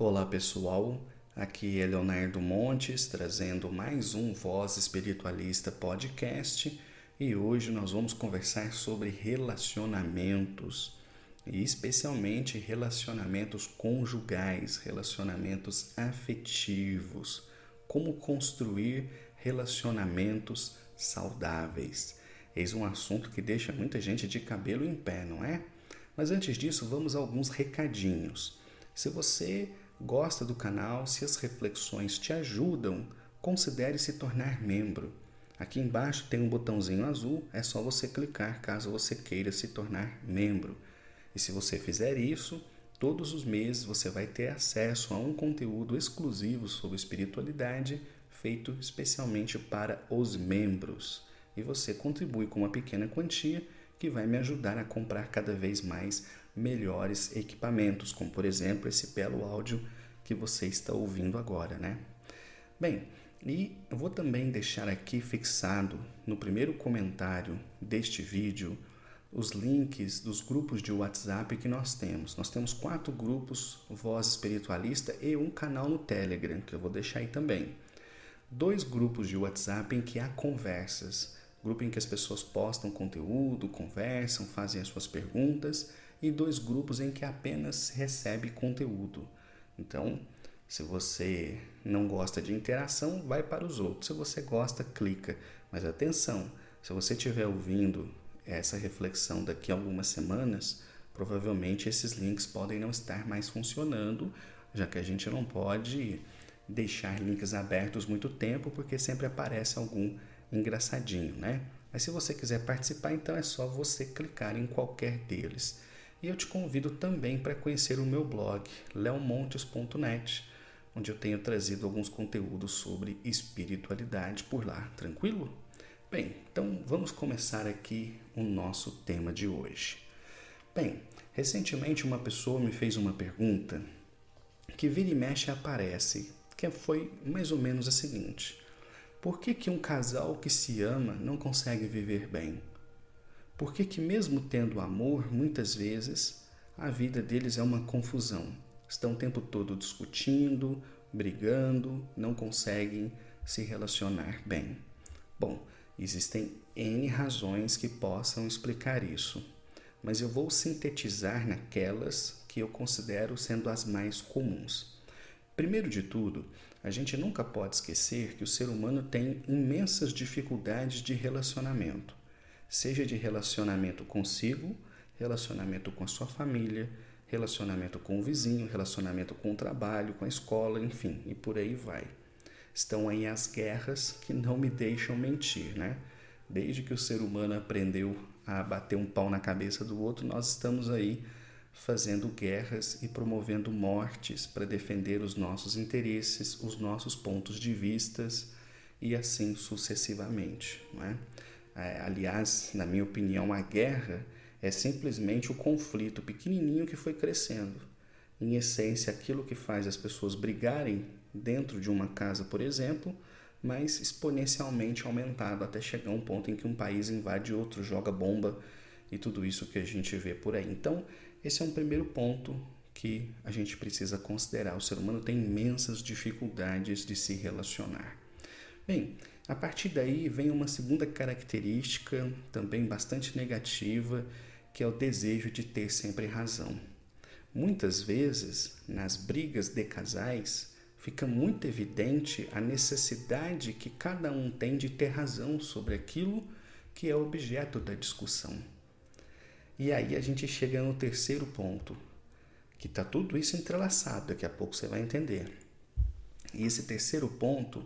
Olá pessoal, aqui é Leonardo Montes trazendo mais um Voz Espiritualista podcast e hoje nós vamos conversar sobre relacionamentos e especialmente relacionamentos conjugais, relacionamentos afetivos, como construir relacionamentos saudáveis. Eis um assunto que deixa muita gente de cabelo em pé, não é? Mas antes disso, vamos a alguns recadinhos. Se você gosta do canal, se as reflexões te ajudam, considere se tornar membro. Aqui embaixo tem um botãozinho azul, é só você clicar caso você queira se tornar membro. E se você fizer isso, todos os meses você vai ter acesso a um conteúdo exclusivo sobre espiritualidade, feito especialmente para os membros. E você contribui com uma pequena quantia que vai me ajudar a comprar cada vez mais melhores equipamentos, como por exemplo esse belo áudio que você está ouvindo agora, né? Bem, e eu vou também deixar aqui fixado no primeiro comentário deste vídeo os links dos grupos de WhatsApp que nós temos. Nós temos 4 grupos Voz Espiritualista e um canal no Telegram, que eu vou deixar aí também. 2 grupos de WhatsApp em que há conversas, grupo em que as pessoas postam conteúdo, conversam, fazem as suas perguntas, e 2 grupos em que apenas recebe conteúdo. Então, se você não gosta de interação, vai para os outros. Se você gosta, clica. Mas atenção, se você estiver ouvindo essa reflexão daqui a algumas semanas, provavelmente esses links podem não estar mais funcionando, já que a gente não pode deixar links abertos muito tempo, porque sempre aparece algum engraçadinho, né? Mas se você quiser participar, então é só você clicar em qualquer deles. E eu te convido também para conhecer o meu blog, leomontes.net, onde eu tenho trazido alguns conteúdos sobre espiritualidade por lá, tranquilo? Bem, então vamos começar aqui o nosso tema de hoje. Bem, recentemente uma pessoa me fez uma pergunta que vira e mexe aparece, que foi mais ou menos a seguinte: por que um casal que se ama não consegue viver bem? Por que mesmo tendo amor, muitas vezes, a vida deles é uma confusão? Estão o tempo todo discutindo, brigando, não conseguem se relacionar bem. Bom, existem N razões que possam explicar isso, mas eu vou sintetizar naquelas que eu considero sendo as mais comuns. Primeiro de tudo, a gente nunca pode esquecer que o ser humano tem imensas dificuldades de relacionamento, seja de relacionamento consigo, relacionamento com a sua família, relacionamento com o vizinho, relacionamento com o trabalho, com a escola, enfim, e por aí vai. Estão aí as guerras que não me deixam mentir, né? Desde que o ser humano aprendeu a bater um pau na cabeça do outro, nós estamos aí fazendo guerras e promovendo mortes para defender os nossos interesses, os nossos pontos de vistas e assim sucessivamente, não é? Aliás, na minha opinião, a guerra é simplesmente o conflito pequenininho que foi crescendo. Em essência, aquilo que faz as pessoas brigarem dentro de uma casa, por exemplo, mas exponencialmente aumentado até chegar a um ponto em que um país invade outro, joga bomba e tudo isso que a gente vê por aí. Então, esse é um primeiro ponto que a gente precisa considerar. O ser humano tem imensas dificuldades de se relacionar. Bem, a partir daí vem uma segunda característica também bastante negativa, que é o desejo de ter sempre razão. Muitas vezes, nas brigas de casais, fica muito evidente a necessidade que cada um tem de ter razão sobre aquilo que é objeto da discussão. E aí a gente chega no terceiro ponto, que está tudo isso entrelaçado, daqui a pouco você vai entender. E esse terceiro ponto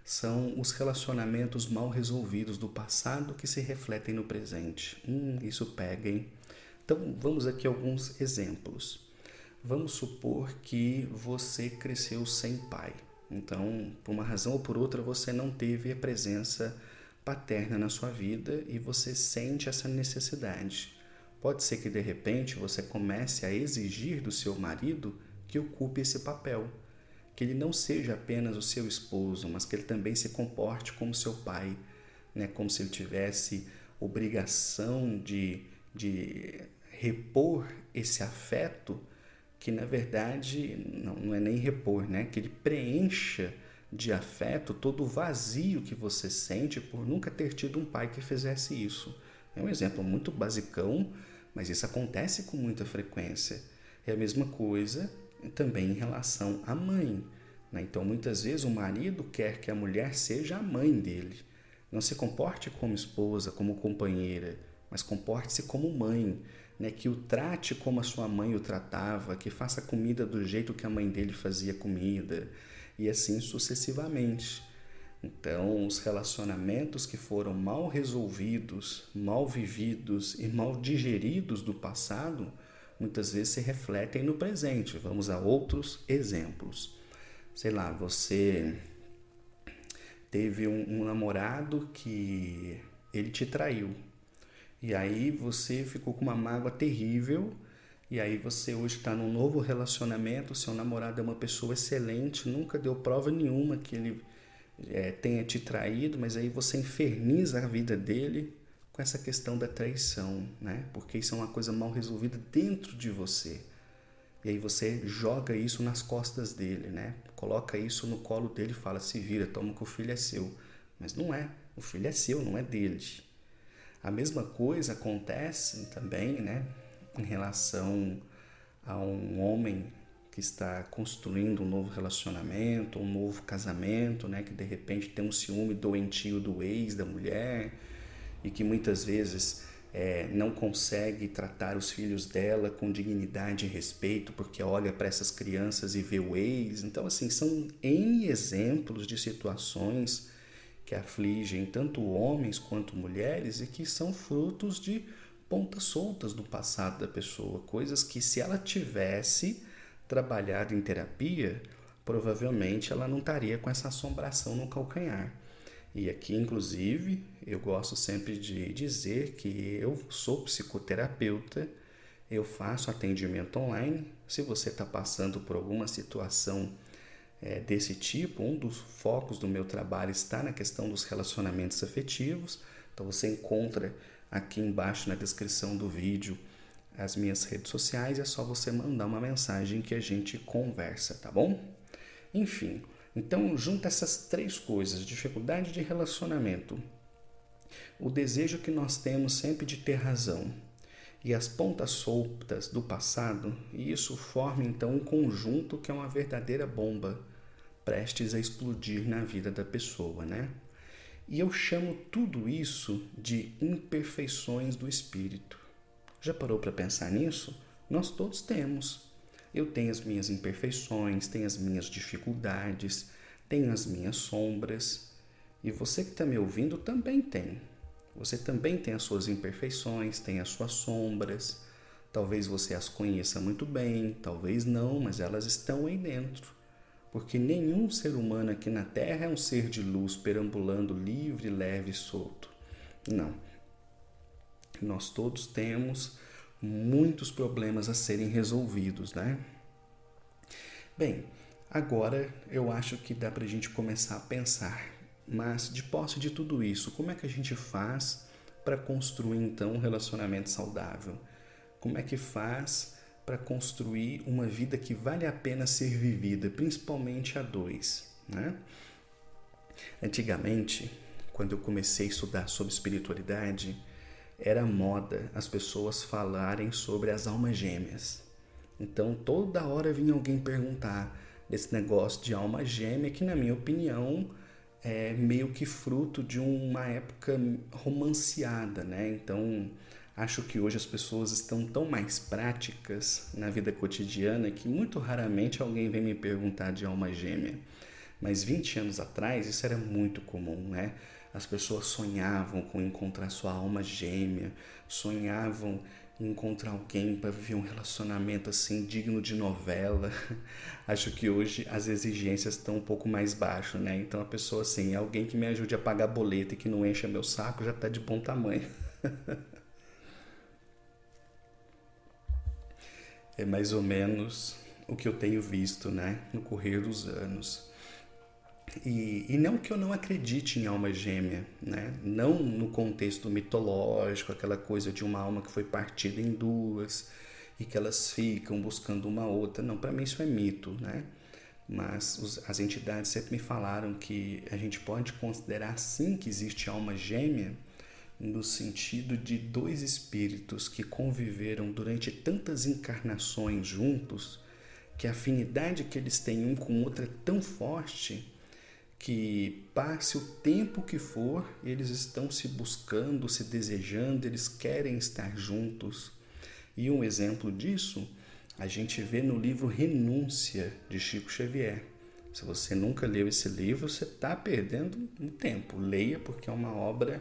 são os relacionamentos mal resolvidos do passado que se refletem no presente. Isso pega, hein? Então, vamos aqui a alguns exemplos. Vamos supor que você cresceu sem pai. Então, por uma razão ou por outra, você não teve a presença paterna na sua vida e você sente essa necessidade. Pode ser que, de repente, você comece a exigir do seu marido que ocupe esse papel. Que ele não seja apenas o seu esposo, mas que ele também se comporte como seu pai, né? Como se ele tivesse obrigação de repor esse afeto que na verdade não é nem repor, né? Que ele preencha de afeto todo o vazio que você sente por nunca ter tido um pai que fizesse isso. É um exemplo muito basicão, mas isso acontece com muita frequência. É a mesma coisa também em relação à mãe, né? Então, muitas vezes o marido quer que a mulher seja a mãe dele. Não se comporte como esposa, como companheira, mas comporte-se como mãe, né? Que o trate como a sua mãe o tratava, que faça comida do jeito que a mãe dele fazia comida, e assim sucessivamente. Então, os relacionamentos que foram mal resolvidos, mal vividos e mal digeridos do passado, muitas vezes se refletem no presente. Vamos a outros exemplos. Sei lá, você teve um namorado que ele te traiu. E aí você ficou com uma mágoa terrível. E aí você hoje está num novo relacionamento, seu namorado é uma pessoa excelente, nunca deu prova nenhuma que ele tenha te traído, mas aí você inferniza a vida dele com essa questão da traição, né? Porque isso é uma coisa mal resolvida dentro de você. E aí você joga isso nas costas dele, né? Coloca isso no colo dele e fala, se vira, toma que o filho é seu. Mas não é, o filho é seu, não é dele. A mesma coisa acontece também, né? Em relação a um homem que está construindo um novo relacionamento, um novo casamento, né? Que de repente tem um ciúme doentio do ex da mulher e que muitas vezes não consegue tratar os filhos dela com dignidade e respeito porque olha para essas crianças e vê o ex. Então, assim, são N exemplos de situações que afligem tanto homens quanto mulheres e que são frutos de pontas soltas do passado da pessoa, coisas que se ela tivesse trabalhado em terapia, provavelmente ela não estaria com essa assombração no calcanhar. E aqui, inclusive, eu gosto sempre de dizer que eu sou psicoterapeuta, eu faço atendimento online. Se você está passando por alguma situação desse tipo, um dos focos do meu trabalho está na questão dos relacionamentos afetivos. Então você encontra aqui embaixo na descrição do vídeo as minhas redes sociais, é só você mandar uma mensagem que a gente conversa, tá bom? Enfim, então junta essas três coisas, dificuldade de relacionamento, o desejo que nós temos sempre de ter razão e as pontas soltas do passado, e isso forma então um conjunto que é uma verdadeira bomba prestes a explodir na vida da pessoa, né? E eu chamo tudo isso de imperfeições do espírito. Já parou para pensar nisso? Nós todos temos. Eu tenho as minhas imperfeições, tenho as minhas dificuldades, tenho as minhas sombras. E você que está me ouvindo também tem. Você também tem as suas imperfeições, tem as suas sombras. Talvez você as conheça muito bem, talvez não, mas elas estão aí dentro. Porque nenhum ser humano aqui na Terra é um ser de luz perambulando livre, leve e solto. Não. Nós todos temos muitos problemas a serem resolvidos, né? Bem, agora eu acho que dá pra gente começar a pensar. Mas, de posse de tudo isso, como é que a gente faz para construir, então, um relacionamento saudável? Como é que faz para construir uma vida que vale a pena ser vivida, principalmente a dois, né? Antigamente, quando eu comecei a estudar sobre espiritualidade, era moda as pessoas falarem sobre as almas gêmeas. Então, toda hora vinha alguém perguntar desse negócio de alma gêmea, que na minha opinião é meio que fruto de uma época romanceada, né? Então, acho que hoje as pessoas estão tão mais práticas na vida cotidiana que muito raramente alguém vem me perguntar de alma gêmea. Mas 20 anos atrás isso era muito comum, né? As pessoas sonhavam com encontrar sua alma gêmea, sonhavam em encontrar alguém para viver um relacionamento assim digno de novela. Acho que hoje as exigências estão um pouco mais baixas, né? Então a pessoa assim, alguém que me ajude a pagar boleto e que não encha meu saco já está de bom tamanho. É mais ou menos o que eu tenho visto, né, no correr dos anos. E não que eu não acredite em alma gêmea, né? Não no contexto mitológico, aquela coisa de uma alma que foi partida em duas e que elas ficam buscando uma outra. Não, para mim isso é mito, né? Mas as entidades sempre me falaram que a gente pode considerar sim que existe alma gêmea, no sentido de dois espíritos que conviveram durante tantas encarnações juntos, que a afinidade que eles têm um com o outro é tão forte que, passe o tempo que for, eles estão se buscando, se desejando, eles querem estar juntos. E um exemplo disso a gente vê no livro Renúncia, de Chico Xavier. Se você nunca leu esse livro, você está perdendo um tempo. Leia, porque é uma obra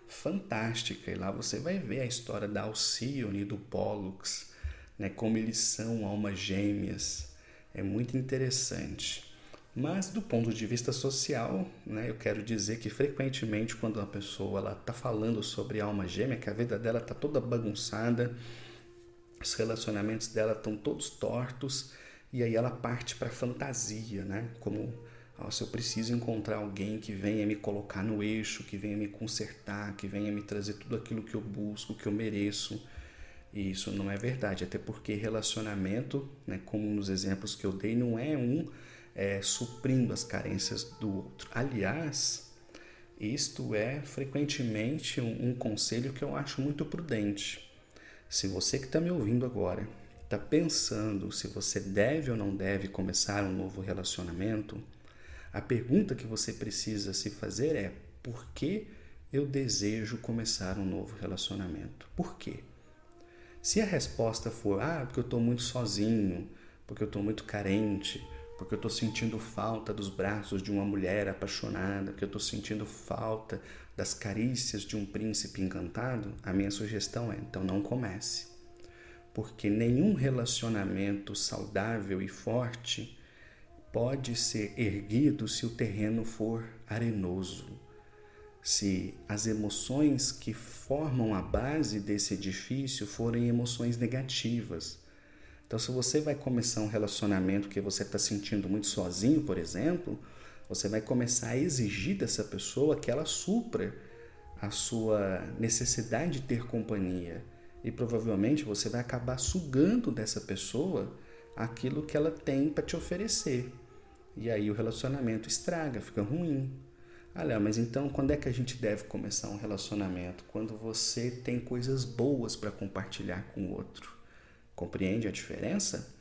fantástica. E lá você vai ver a história da Alcione e do Pólux, né, como eles são almas gêmeas. É muito interessante. Mas do ponto de vista social, né, eu quero dizer que frequentemente quando uma pessoa está falando sobre alma gêmea, que a vida dela está toda bagunçada, os relacionamentos dela estão todos tortos, e aí ela parte para a fantasia, né? Como, nossa, eu preciso encontrar alguém que venha me colocar no eixo, que venha me consertar, que venha me trazer tudo aquilo que eu busco, que eu mereço. E isso não é verdade, até porque relacionamento, né, como nos exemplos que eu dei, não é suprindo as carências do outro. Aliás, isto é frequentemente um conselho que eu acho muito prudente. Se você que está me ouvindo agora está pensando se você deve ou não deve começar um novo relacionamento, a pergunta que você precisa se fazer é: por que eu desejo começar um novo relacionamento? Por quê? Se a resposta for, porque eu estou muito sozinho, porque eu estou muito carente, porque eu estou sentindo falta dos braços de uma mulher apaixonada, porque eu estou sentindo falta das carícias de um príncipe encantado, a minha sugestão é: então não comece. Porque nenhum relacionamento saudável e forte pode ser erguido se o terreno for arenoso. Se as emoções que formam a base desse edifício forem emoções negativas. Então, se você vai começar um relacionamento que você está sentindo muito sozinho, por exemplo, você vai começar a exigir dessa pessoa que ela supra a sua necessidade de ter companhia. E provavelmente você vai acabar sugando dessa pessoa aquilo que ela tem para te oferecer. E aí o relacionamento estraga, fica ruim. Léo, mas então quando é que a gente deve começar um relacionamento? Quando você tem coisas boas para compartilhar com o outro. Compreende a diferença?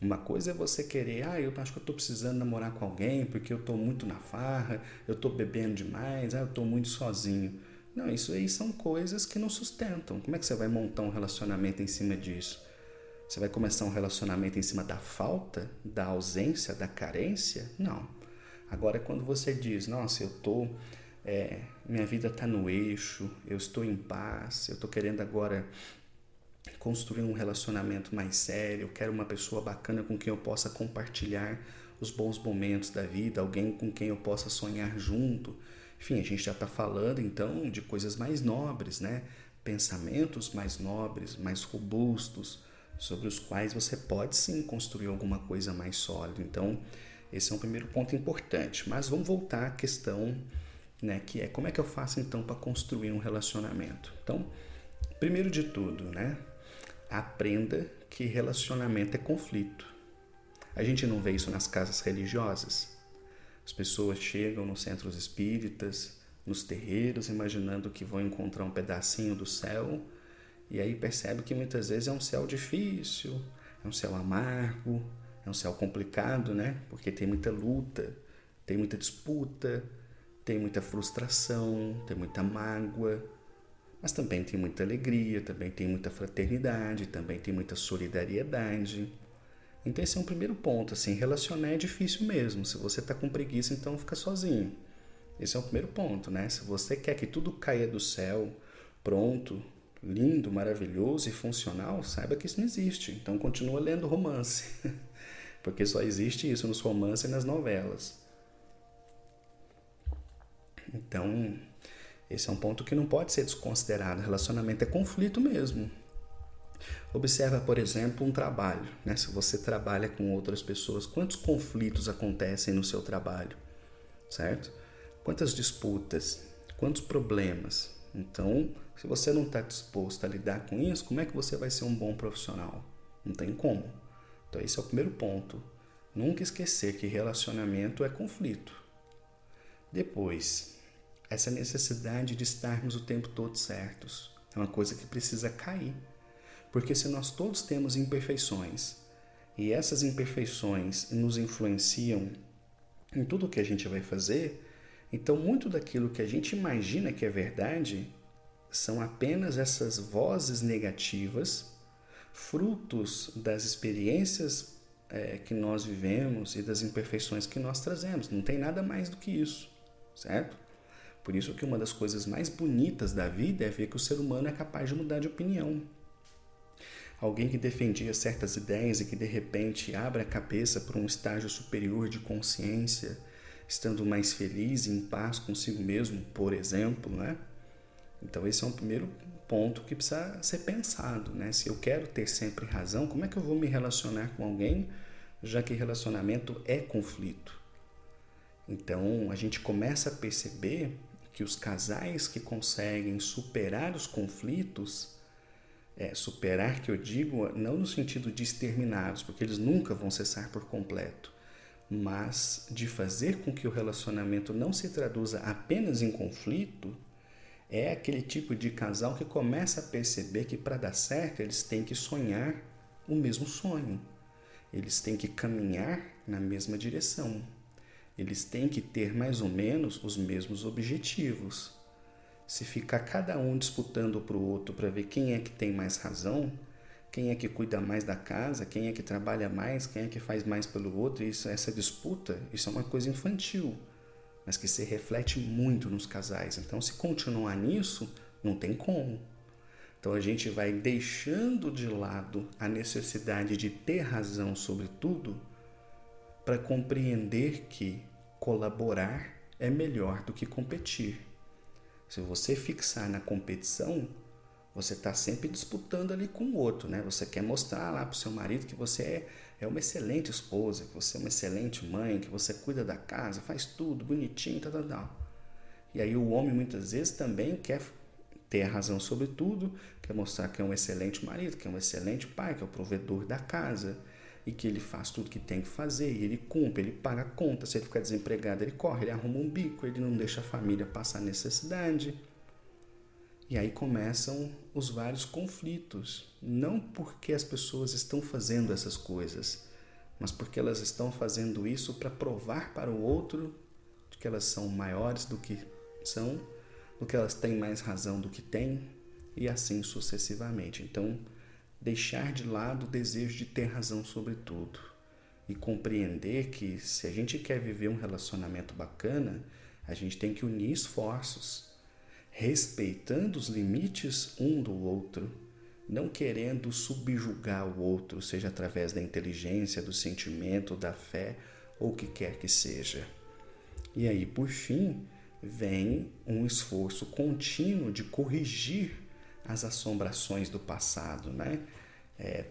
Uma coisa é você querer, eu acho que eu estou precisando namorar com alguém porque eu estou muito na farra, eu estou bebendo demais, eu estou muito sozinho. Não, isso aí são coisas que não sustentam. Como é que você vai montar um relacionamento em cima disso? Você vai começar um relacionamento em cima da falta, da ausência, da carência? Não. Agora, quando você diz, nossa, minha vida está no eixo, eu estou em paz, eu estou querendo agora construir um relacionamento mais sério, eu quero uma pessoa bacana com quem eu possa compartilhar os bons momentos da vida, alguém com quem eu possa sonhar junto. Enfim, a gente já está falando então de coisas mais nobres, né? Pensamentos mais nobres, mais robustos, sobre os quais você pode sim construir alguma coisa mais sólida. Então, esse é um primeiro ponto importante. Mas vamos voltar à questão, né, que é como é que eu faço então para construir um relacionamento? Então, primeiro de tudo, né, aprenda que relacionamento é conflito. A gente não vê isso nas casas religiosas? As pessoas chegam nos centros espíritas, nos terreiros, imaginando que vão encontrar um pedacinho do céu, e aí percebe que muitas vezes é um céu difícil, é um céu amargo, é um céu complicado, né? Porque tem muita luta, tem muita disputa, tem muita frustração, tem muita mágoa, mas também tem muita alegria, também tem muita fraternidade, também tem muita solidariedade. Então esse é um primeiro ponto, assim, relacionar é difícil mesmo. Se você está com preguiça, então fica sozinho. Esse é o primeiro ponto, né? Se você quer que tudo caia do céu, pronto, lindo, maravilhoso e funcional, saiba que isso não existe. Então continua lendo romance, porque só existe isso nos romances e nas novelas. Então, esse é um ponto que não pode ser desconsiderado. Relacionamento é conflito mesmo. Observa, por exemplo, um trabalho, né? Se você trabalha com outras pessoas, quantos conflitos acontecem no seu trabalho, certo? Quantas disputas, quantos problemas. Então, se você não está disposto a lidar com isso, como é que você vai ser um bom profissional? Não tem como. Então esse é o primeiro ponto. Nunca esquecer que relacionamento é conflito. Depois, essa necessidade de estarmos o tempo todo certos é uma coisa que precisa cair. Porque se nós todos temos imperfeições e essas imperfeições nos influenciam em tudo que a gente vai fazer, então muito daquilo que a gente imagina que é verdade são apenas essas vozes negativas, frutos das experiências que nós vivemos e das imperfeições que nós trazemos. Não tem nada mais do que isso, certo? Por isso que uma das coisas mais bonitas da vida é ver que o ser humano é capaz de mudar de opinião. Alguém que defendia certas ideias e que de repente abre a cabeça para um estágio superior de consciência, estando mais feliz e em paz consigo mesmo, por exemplo, né? Então esse é um primeiro ponto que precisa ser pensado, né? Se eu quero ter sempre razão, como é que eu vou me relacionar com alguém, já que relacionamento é conflito? Então a gente começa a perceber que os casais que conseguem superar os conflitos, superar que eu digo não no sentido de exterminá-los, porque eles nunca vão cessar por completo, mas de fazer com que o relacionamento não se traduza apenas em conflito, é aquele tipo de casal que começa a perceber que para dar certo eles têm que sonhar o mesmo sonho, eles têm que caminhar na mesma direção, eles têm que ter mais ou menos os mesmos objetivos. Se ficar cada um disputando para o outro para ver quem é que tem mais razão, quem é que cuida mais da casa, quem é que trabalha mais, quem é que faz mais pelo outro, essa disputa, isso é uma coisa infantil, mas que se reflete muito nos casais. Então, se continuar nisso, não tem como. Então, a gente vai deixando de lado a necessidade de ter razão sobre tudo para compreender que colaborar é melhor do que competir. Se você fixar na competição, você está sempre disputando ali com o outro, né? Você quer mostrar lá para o seu marido que você é uma excelente esposa, que você é uma excelente mãe, que você cuida da casa, faz tudo bonitinho, tal. E aí o homem muitas vezes também quer ter a razão sobre tudo, quer mostrar que é um excelente marido, que é um excelente pai, que é o provedor da casa, e que ele faz tudo que tem que fazer, e ele cumpre, ele paga a conta, se ele ficar desempregado ele corre, ele arruma um bico, ele não deixa a família passar necessidade. E aí começam os vários conflitos, não porque as pessoas estão fazendo essas coisas, mas porque elas estão fazendo isso para provar para o outro de que elas são maiores do que são, do que elas têm mais razão do que têm, e assim sucessivamente. Então, deixar de lado o desejo de ter razão sobre tudo e compreender que se a gente quer viver um relacionamento bacana, a gente tem que unir esforços, respeitando os limites um do outro, não querendo subjugar o outro, seja através da inteligência, do sentimento, da fé ou o que quer que seja. E aí, por fim, vem um esforço contínuo de corrigir as assombrações do passado, né?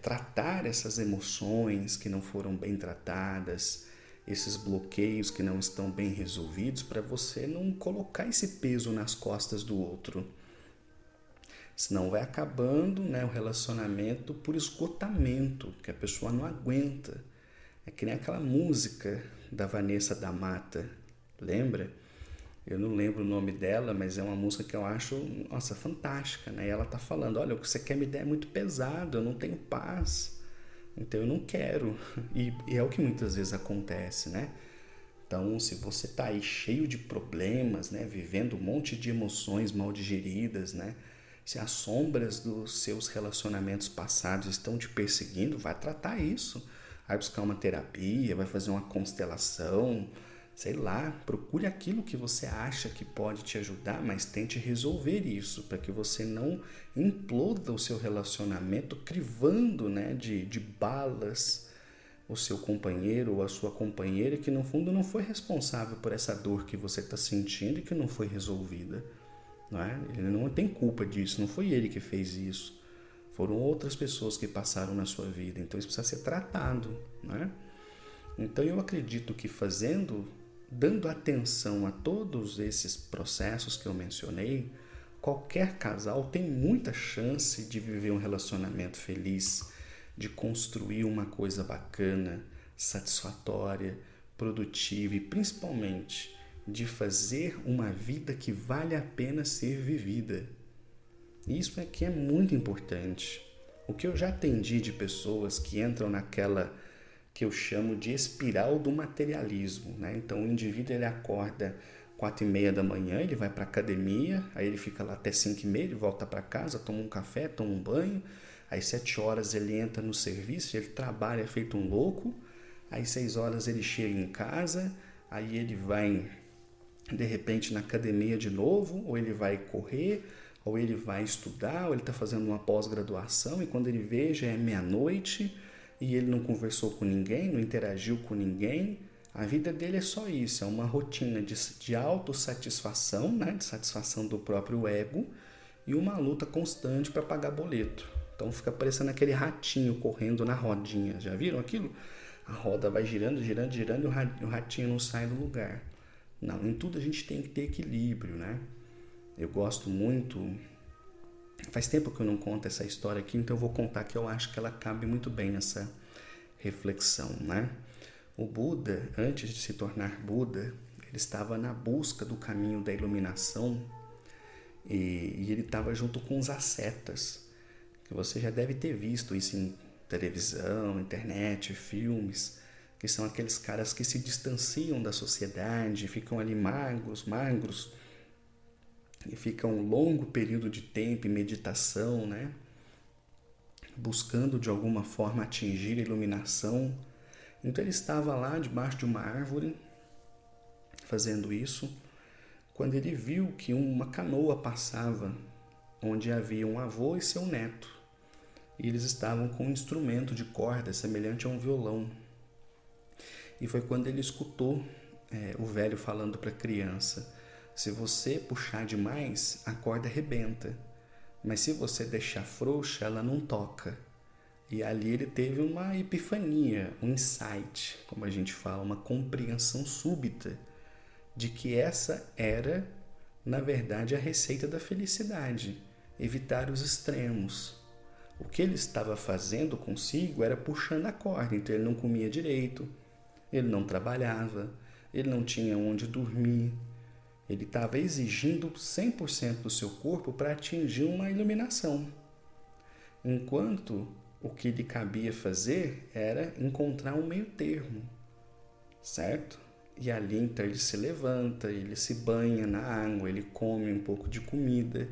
Tratar essas emoções que não foram bem tratadas, esses bloqueios que não estão bem resolvidos, para você não colocar esse peso nas costas do outro. Senão vai acabando, né, o relacionamento por esgotamento, que a pessoa não aguenta. É que nem aquela música da Vanessa da Mata, lembra? Eu não lembro o nome dela, mas é uma música que eu acho, nossa, fantástica, né? E ela tá falando, olha, o que você quer me dar é muito pesado, eu não tenho paz, então eu não quero. E é o que muitas vezes acontece, né? Então, se você tá aí cheio de problemas, né? Vivendo um monte de emoções mal digeridas, né? Se as sombras dos seus relacionamentos passados estão te perseguindo, vai tratar isso. Vai buscar uma terapia, vai fazer uma constelação, sei lá, procure aquilo que você acha que pode te ajudar, mas tente resolver isso, para que você não imploda o seu relacionamento crivando, né, de balas o seu companheiro ou a sua companheira, que no fundo não foi responsável por essa dor que você está sentindo e que não foi resolvida. Não é? Ele não tem culpa disso, não foi ele que fez isso. Foram outras pessoas que passaram na sua vida, então isso precisa ser tratado. Não é? Então eu acredito que dando atenção a todos esses processos que eu mencionei, qualquer casal tem muita chance de viver um relacionamento feliz, de construir uma coisa bacana, satisfatória, produtiva e principalmente de fazer uma vida que vale a pena ser vivida. Isso é que é muito importante. O que eu já atendi de pessoas que entram naquela que eu chamo de espiral do materialismo, né? Então o indivíduo ele acorda 4h30 da manhã, ele vai para a academia, aí ele fica lá até 5h30, ele volta para casa, toma um café, toma um banho, aí 7 horas ele entra no serviço, ele trabalha feito um louco, aí 6 horas ele chega em casa, aí ele vai de repente na academia de novo, ou ele vai correr, ou ele vai estudar, ou ele está fazendo uma pós-graduação, e quando ele vê já é meia-noite, e ele não conversou com ninguém, não interagiu com ninguém. A vida dele é só isso, é uma rotina de autossatisfação, né? De satisfação do próprio ego, e uma luta constante para pagar boleto. Então fica parecendo aquele ratinho correndo na rodinha, já viram aquilo? A roda vai girando, girando, girando e o ratinho não sai do lugar. Não, em tudo a gente tem que ter equilíbrio, né? Eu gosto muito... Faz tempo que eu não conto essa história aqui, então eu vou contar que eu acho que ela cabe muito bem nessa reflexão, né? O Buda, antes de se tornar Buda, ele estava na busca do caminho da iluminação e ele estava junto com os ascetas, que você já deve ter visto isso em televisão, internet, filmes, que são aqueles caras que se distanciam da sociedade, ficam ali magros, e ficam um longo período de tempo em meditação, né? Buscando de alguma forma atingir a iluminação. Então ele estava lá debaixo de uma árvore fazendo isso, quando ele viu que uma canoa passava, onde havia um avô e seu neto. E eles estavam com um instrumento de corda semelhante a um violão. E foi quando ele escutou o velho falando para a criança: se você puxar demais, a corda arrebenta, mas se você deixar frouxa, ela não toca. E ali ele teve uma epifania, um insight, como a gente fala, uma compreensão súbita de que essa era, na verdade, a receita da felicidade, evitar os extremos. O que ele estava fazendo consigo era puxando a corda, então ele não comia direito, ele não trabalhava, ele não tinha onde dormir. Ele estava exigindo 100% do seu corpo para atingir uma iluminação. Enquanto o que lhe cabia fazer era encontrar um meio termo, certo? E ali então ele se levanta, ele se banha na água, ele come um pouco de comida.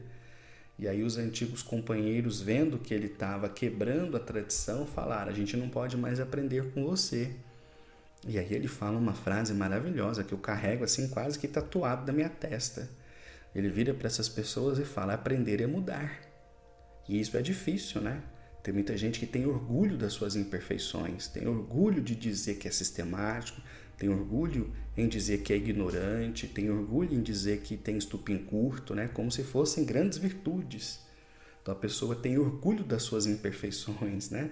E aí os antigos companheiros, vendo que ele estava quebrando a tradição, falaram: a gente não pode mais aprender com você. E aí ele fala uma frase maravilhosa que eu carrego assim quase que tatuado da minha testa. Ele vira para essas pessoas e fala: aprender é mudar. E isso é difícil, né? Tem muita gente que tem orgulho das suas imperfeições, tem orgulho de dizer que é sistemático, tem orgulho em dizer que é ignorante, tem orgulho em dizer que tem estupim curto, né? Como se fossem grandes virtudes. Então a pessoa tem orgulho das suas imperfeições, né?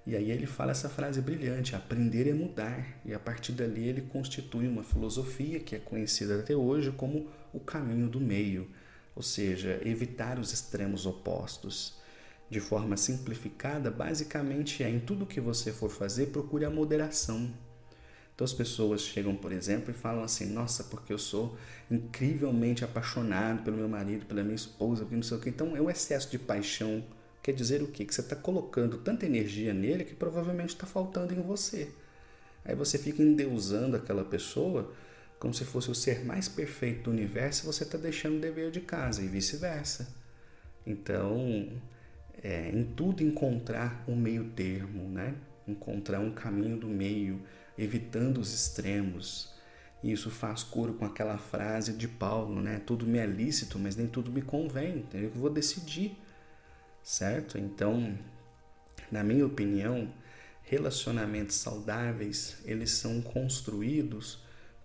E aí ele fala essa frase brilhante: aprender é mudar. E a partir dali ele constitui uma filosofia que é conhecida até hoje como o caminho do meio, ou seja, evitar os extremos opostos. De forma simplificada, basicamente em tudo que você for fazer, procure a moderação. Então as pessoas chegam, por exemplo, e falam assim: nossa, porque eu sou incrivelmente apaixonado pelo meu marido, pela minha esposa, não sei o quê. Então é um excesso de paixão. Quer dizer o quê? Que você está colocando tanta energia nele que provavelmente está faltando em você. Aí você fica endeusando aquela pessoa como se fosse o ser mais perfeito do universo, e você está deixando o dever de casa e vice-versa. Então, em tudo encontrar um meio termo, né? Encontrar um caminho do meio, evitando os extremos. E isso faz coro com aquela frase de Paulo, né? Tudo me é lícito, mas nem tudo me convém. Então eu vou decidir, certo? Então, na minha opinião, relacionamentos saudáveis, eles são construídos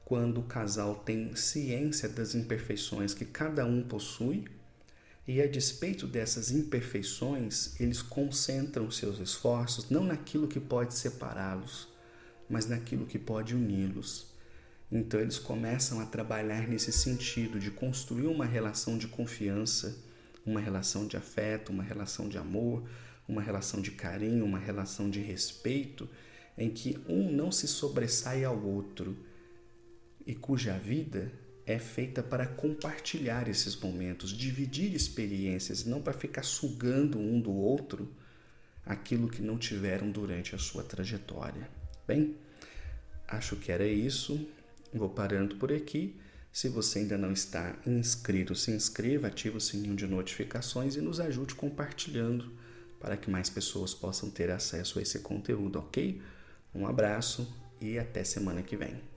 quando o casal tem ciência das imperfeições que cada um possui, e a despeito dessas imperfeições, eles concentram seus esforços não naquilo que pode separá-los, mas naquilo que pode uni-los. Então eles começam a trabalhar nesse sentido de construir uma relação de confiança, uma relação de afeto, uma relação de amor, uma relação de carinho, uma relação de respeito, em que um não se sobressai ao outro e cuja vida é feita para compartilhar esses momentos, dividir experiências, não para ficar sugando um do outro aquilo que não tiveram durante a sua trajetória. Bem, acho que era isso. Vou parando por aqui. Se você ainda não está inscrito, se inscreva, ative o sininho de notificações e nos ajude compartilhando para que mais pessoas possam ter acesso a esse conteúdo, ok? Um abraço e até semana que vem.